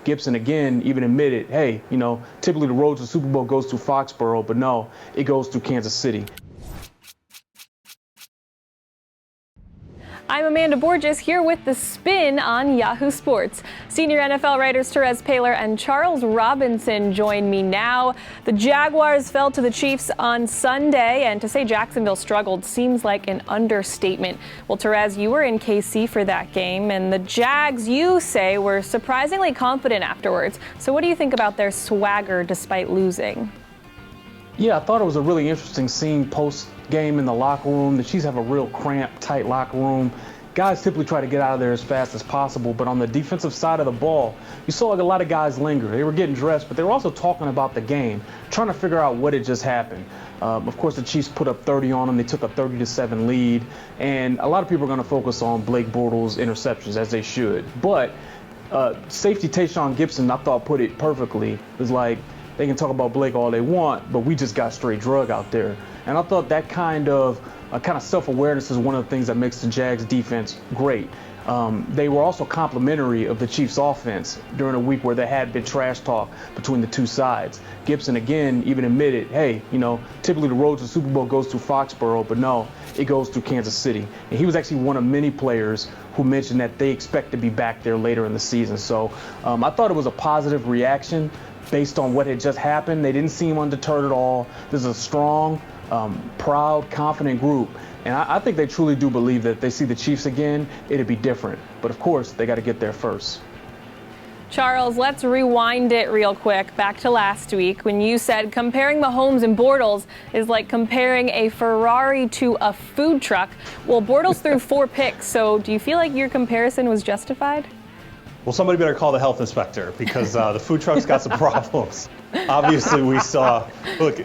Gibson, again, even admitted, hey, typically the road to the Super Bowl goes through Foxborough, but no, it goes through Kansas City. I'm Amanda Borges here with The Spin on Yahoo Sports. Senior NFL writers Terez Paylor and Charles Robinson join me now. The Jaguars fell to the Chiefs on Sunday, and to say Jacksonville struggled seems like an understatement. Well, Terez, you were in KC for that game, and the Jags, you say, were surprisingly confident afterwards. So what do you think about their swagger despite losing? Yeah, I thought it was a really interesting scene post-game in the locker room. The Chiefs have a real cramped, tight locker room. Guys typically try to get out of there as fast as possible, but on the defensive side of the ball, you saw like a lot of guys linger. They were getting dressed, but they were also talking about the game, trying to figure out what had just happened. Of course, the Chiefs put up 30 on them. They took a 30-7 lead, and a lot of people are going to focus on Blake Bortles' interceptions, as they should. But safety Tayshaun Gibson, I thought, put it perfectly. It was like, they can talk about Blake all they want, but we just got straight drug out there. And I thought that kind of self-awareness is one of the things that makes the Jags defense great. They were also complimentary of the Chiefs offense during a week where there had been trash talk between the two sides. Gibson, again, even admitted, hey, typically the road to the Super Bowl goes through Foxborough, but no, it goes through Kansas City. And he was actually one of many players who mentioned that they expect to be back there later in the season. So I thought it was a positive reaction based on what had just happened. They didn't seem undeterred at all. This is a strong, proud, confident group. And I think they truly do believe that if they see the Chiefs again, it'd be different. But of course, they got to get there first. Charles, let's rewind it real quick back to last week when you said comparing Mahomes and Bortles is like comparing a Ferrari to a food truck. Well, Bortles threw 4 picks, so do you feel like your comparison was justified? Well, somebody better call the health inspector because the food truck's got some problems. Obviously, we saw, look,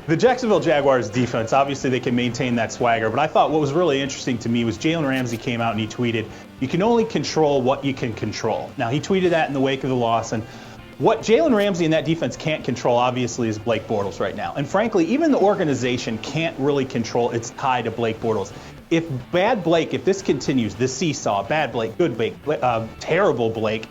the Jacksonville Jaguars defense, obviously they can maintain that swagger, but I thought what was really interesting to me was Jalen Ramsey came out and he tweeted, you can only control what you can control. Now, he tweeted that in the wake of the loss, and what Jalen Ramsey and that defense can't control, obviously, is Blake Bortles right now. And frankly, even the organization can't really control its tie to Blake Bortles. If bad Blake, if this continues, this seesaw, bad Blake, good Blake, terrible Blake,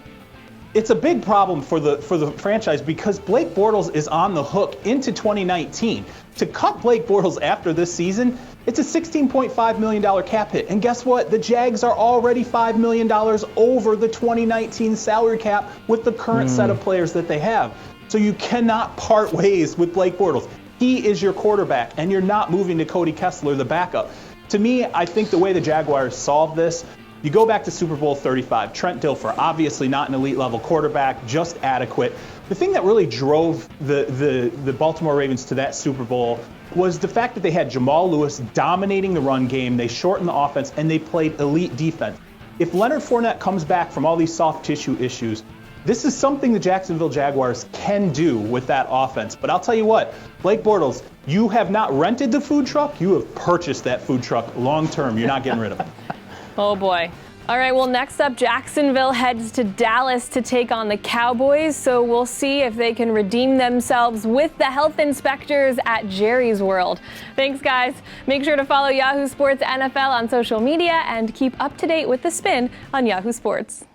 it's a big problem for the franchise because Blake Bortles is on the hook into 2019. To cut Blake Bortles after this season, it's a $16.5 million cap hit. And guess what? The Jags are already $5 million over the 2019 salary cap with the current set of players that they have. So you cannot part ways with Blake Bortles. He is your quarterback, and you're not moving to Cody Kessler, the backup. To me, I think the way the Jaguars solve this, you go back to Super Bowl 35. Trent Dilfer, obviously not an elite level quarterback, just adequate. The thing that really drove the Baltimore Ravens to that Super Bowl was the fact that they had Jamal Lewis dominating the run game, they shortened the offense, and they played elite defense. If Leonard Fournette comes back from all these soft tissue issues, this is something the Jacksonville Jaguars can do with that offense. But I'll tell you what, Blake Bortles, you have not rented the food truck, you have purchased that food truck long term. You're not getting rid of it. Oh boy. All right, well, next up, Jacksonville heads to Dallas to take on the Cowboys. So we'll see if they can redeem themselves with the health inspectors at Jerry's World. Thanks, guys. Make sure to follow Yahoo Sports NFL on social media and keep up to date with The Spin on Yahoo Sports.